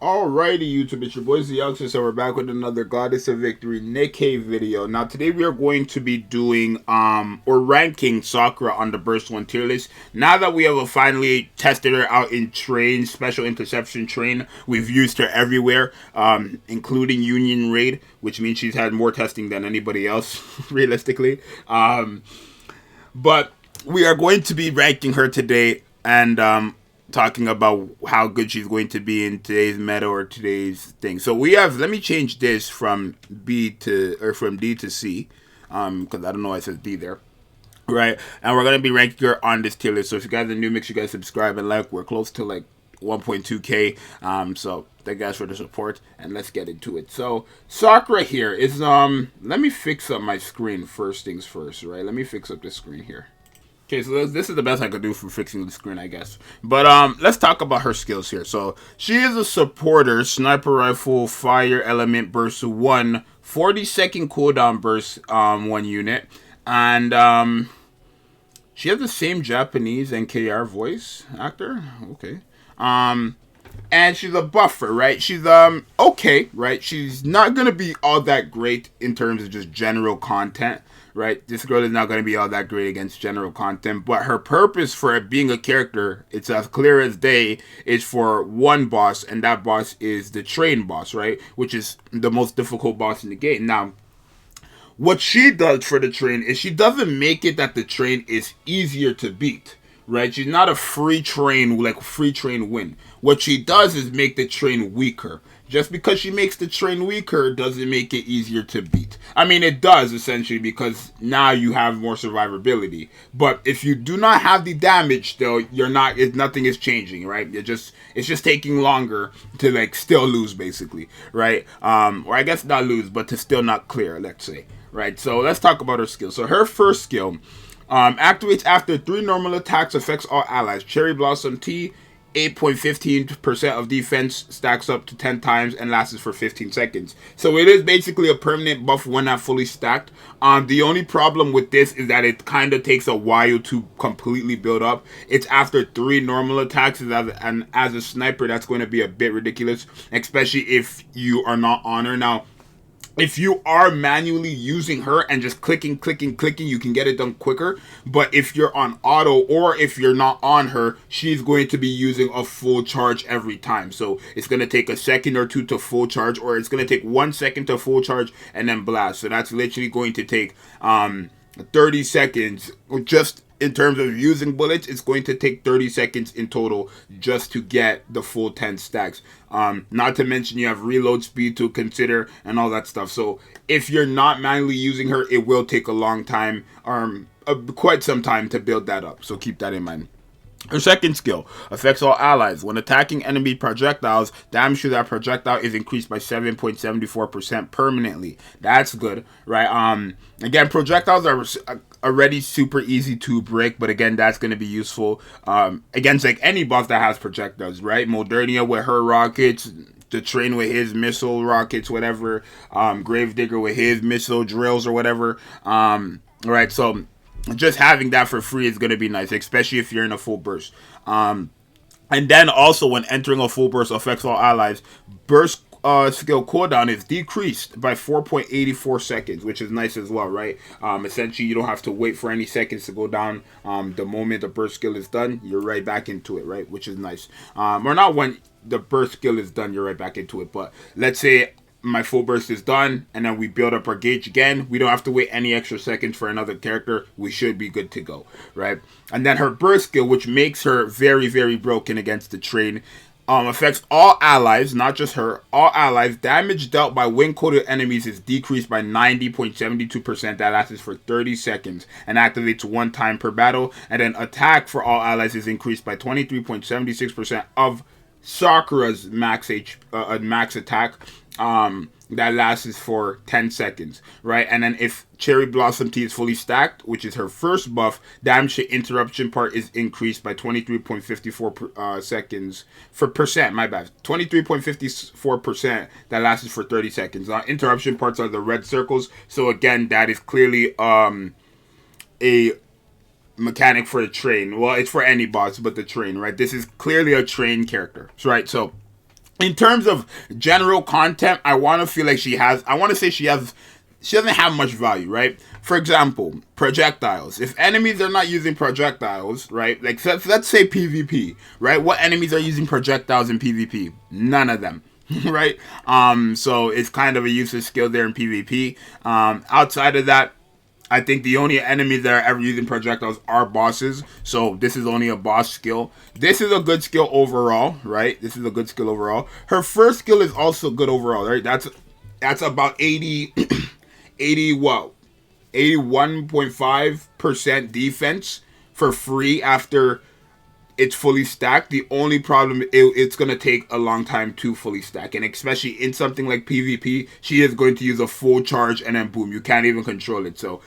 Alrighty, YouTube, it's your boy Zxous, so we're back with another Goddess of Victory Nikke video. Now, today we are going to be doing, or ranking Sakura on the Burst 1 tier list. Now that we have finally tested her out in train, special interception train, we've used her everywhere, including Union Raid, which means she's had more testing than anybody else, realistically. But we are going to be ranking her today, and, talking about how good she's going to be in today's meta or today's thing. So we have, let me change this from B to, or from D to C, because I don't know why it says D there. Right, and we're going to be ranking her on this tier list. So if you guys are new, make sure you guys subscribe and like. We're close to like 1.2k, so thank you guys for the support, and let's get into it. So Sakura here is, let me fix up my screen first things first, right? Let me fix up the screen here. Okay, so this is the best I could do for fixing the screen, I guess. But let's talk about her skills here. So she is a supporter, sniper rifle, fire element, burst 1, 40-second cooldown burst, 1 unit. And she has the same Japanese NKR voice actor. Okay. And she's a buffer, right? She's okay, right? She's not gonna be all that great in terms of just general content, right? This girl is not gonna be all that great against general content, but her purpose for it being a character, it's as clear as day, is for one boss, and that boss is the train boss, right? Which is the most difficult boss in the game. Now, what she does for the train is she doesn't make it that the train is easier to beat, right? She's not a free train, like free train win. What she does is make the train weaker. Just because she makes the train weaker doesn't make it easier to beat. I mean, it does essentially, because now you have more survivability. But if you do not have the damage, though, you're not. Nothing is changing, right? It's just taking longer to like still lose, basically, right? Or I guess not lose, but to still not clear. Let's say, right? So let's talk about her skills. So her first skill. Activates after 3 normal attacks, affects all allies. Cherry Blossom Tea, 8.15% of defense, stacks up to 10 times, and lasts for 15 seconds. So it is basically a permanent buff when not fully stacked. The only problem with this is that it kind of takes a while to completely build up. It's after 3 normal attacks, and as a sniper, that's going to be a bit ridiculous, especially if you are not on her. Now, if you are manually using her and just clicking, you can get it done quicker. But if you're on auto, or if you're not on her, she's going to be using a full charge every time. So it's going to take a second or two to full charge, or it's going to take 1 second to full charge and then blast. So that's literally going to take 30 seconds just in terms of using bullets. It's going to take 30 seconds in total just to get the full 10 stacks. Not to mention you have reload speed to consider and all that stuff. So if you're not manually using her, it will take a long time, quite some time to build that up. So keep that in mind. Her second skill affects all allies. When attacking enemy projectiles, damage to that projectile is increased by 7.74% permanently. That's good, right? Again, projectiles are already super easy to break, but again, that's going to be useful against like any boss that has projectiles, right? Modernia with her rockets, the train with his missile rockets, whatever. Gravedigger with his missile drills or whatever. Right, so just having that for free is going to be nice, especially if you're in a full burst. And then also when entering a full burst affects all allies, burst skill cooldown is decreased by 4.84 seconds, which is nice as well, right? Essentially, you don't have to wait for any seconds to go down. The moment the burst skill is done, you're right back into it, right? Which is nice. Or not when the burst skill is done, you're right back into it. But let's say my full burst is done, and then we build up our gauge again. We don't have to wait any extra seconds for another character. We should be good to go, right? And then her burst skill, which makes her very, very broken against the train, affects all allies, not just her. All allies. Damage dealt by wind-coated enemies is decreased by 90.72%. That lasts for 30 seconds and activates 1 time per battle. And then attack for all allies is increased by 23.76% of Sakura's max attack. That lasts for 10 seconds, right? And then if Cherry Blossom Tea is fully stacked, which is her first buff, damage to interruption part is increased by 23.54 seconds for percent, my bad. 23.54%, that lasts for 30 seconds. Interruption parts are the red circles, so again, that is clearly a mechanic for a train. Well, it's for any boss, but the train, right? This is clearly a train character, right? So In terms of general content, I want to feel like I want to say she doesn't have much value, right? For example, projectiles. If enemies are not using projectiles, right? Like, let's say PvP, right? What enemies are using projectiles in PvP? None of them. Right? So it's kind of a useless skill there in PvP. Outside of that, I think the only enemies that are ever using projectiles are bosses. So this is only a boss skill. This is a good skill overall, right? This is a good skill overall. Her first skill is also good overall, right? That's about 81.5% defense for free after it's fully stacked. The only problem, it's going to take a long time to fully stack. And especially in something like PvP, she is going to use a full charge and then boom, you can't even control it. So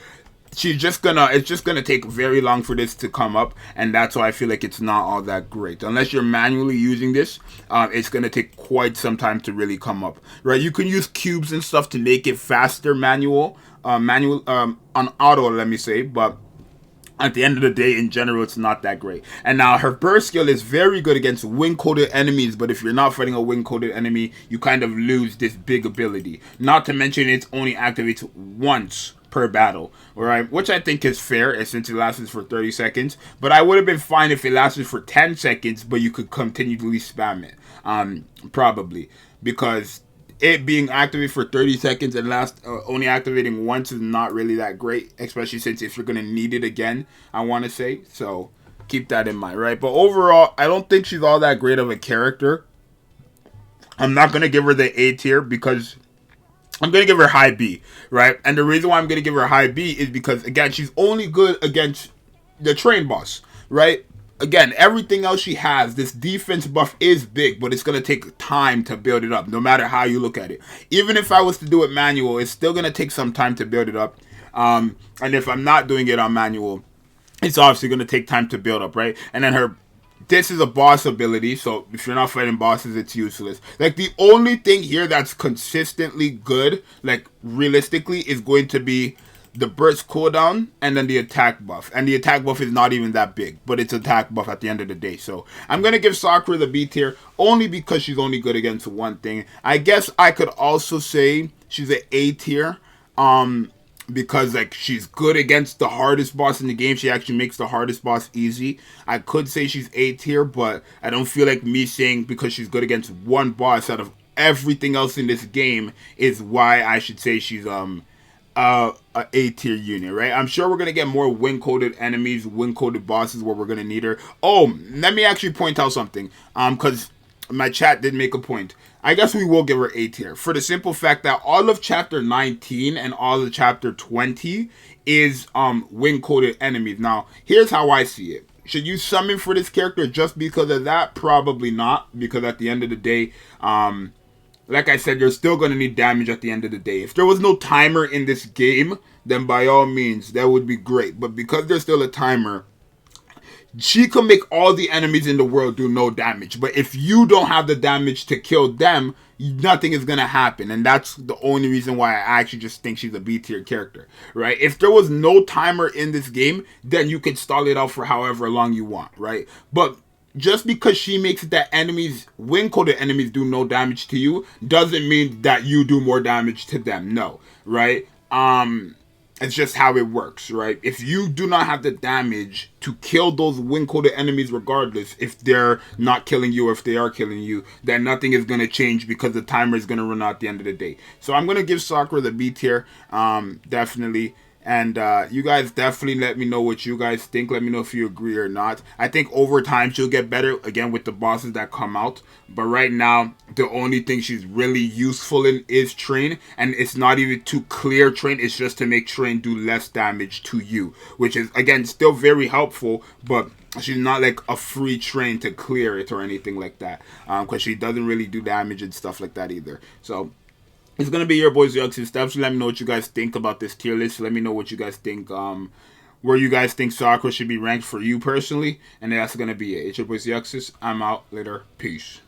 it's just gonna take very long for this to come up, and that's why I feel like it's not all that great. Unless you're manually using this, it's gonna take quite some time to really come up, right? You can use cubes and stuff to make it faster on auto, let me say, but at the end of the day, in general, it's not that great. And now her burst skill is very good against wing-coated enemies, but if you're not fighting a wing-coated enemy, you kind of lose this big ability. Not to mention it only activates once per battle, alright? Which I think is fair, since it lasts for 30 seconds. But I would have been fine if it lasted for 10 seconds, but you could continually spam it. Probably. Because it being activated for 30 seconds and only activating once is not really that great, especially since if you're going to need it again, I want to say. So keep that in mind, right? But overall, I don't think she's all that great of a character. I'm not going to give her the A tier because I'm going to give her high B, right? And the reason why I'm going to give her high B is because, again, she's only good against the train boss, right? Again, everything else she has, this defense buff is big, but it's going to take time to build it up, no matter how you look at it. Even if I was to do it manual, it's still going to take some time to build it up. And if I'm not doing it on manual, it's obviously going to take time to build up, right? And then this is a boss ability, so if you're not fighting bosses, it's useless. Like, the only thing here that's consistently good, like, realistically, is going to be the burst cooldown and then the attack buff. And the attack buff is not even that big, but it's attack buff at the end of the day. So I'm going to give Sakura the B tier only because she's only good against one thing. I guess I could also say she's an A tier because, like, she's good against the hardest boss in the game. She actually makes the hardest boss easy. I could say she's A tier, but I don't feel like me saying because she's good against one boss out of everything else in this game is why I should say she's a A tier unit, right? I'm sure we're gonna get more wing-coated enemies, wing-coated bosses where we're gonna need her. Oh, let me actually point out something, because my chat did make a point. I guess we will give her A tier for the simple fact that all of chapter 19 and all of chapter 20 is wing-coated enemies. Now, here's how I see it. Should you summon for this character just because of that? Probably not, because at the end of the day, like I said, you're still going to need damage at the end of the day. If there was no timer in this game, then by all means, that would be great. But because there's still a timer, she can make all the enemies in the world do no damage. But if you don't have the damage to kill them, nothing is going to happen. And that's the only reason why I actually just think she's a B tier character, right? If there was no timer in this game, then you could stall it out for however long you want, right? But just because she makes it that wing-coated enemies do no damage to you, doesn't mean that you do more damage to them. No, right? It's just how it works, right? If you do not have the damage to kill those wing-coated enemies regardless, if they're not killing you or if they are killing you, then nothing is going to change because the timer is going to run out at the end of the day. So I'm going to give Sakura the B tier, definitely. And you guys definitely let me know what you guys think. Let me know if you agree or not. I think over time she'll get better, again, with the bosses that come out. But right now, the only thing she's really useful in is Train. And it's not even to clear Train. It's just to make Train do less damage to you. Which is, again, still very helpful. But she's not like a free Train to clear it or anything like that. Because she doesn't really do damage and stuff like that either. So it's going to be your boy Zxous. Definitely let me know what you guys think about this tier list. Let me know what you guys think, where you guys think Sakura should be ranked for you personally. And that's going to be it. It's your boy Zxous. I'm out. Later. Peace.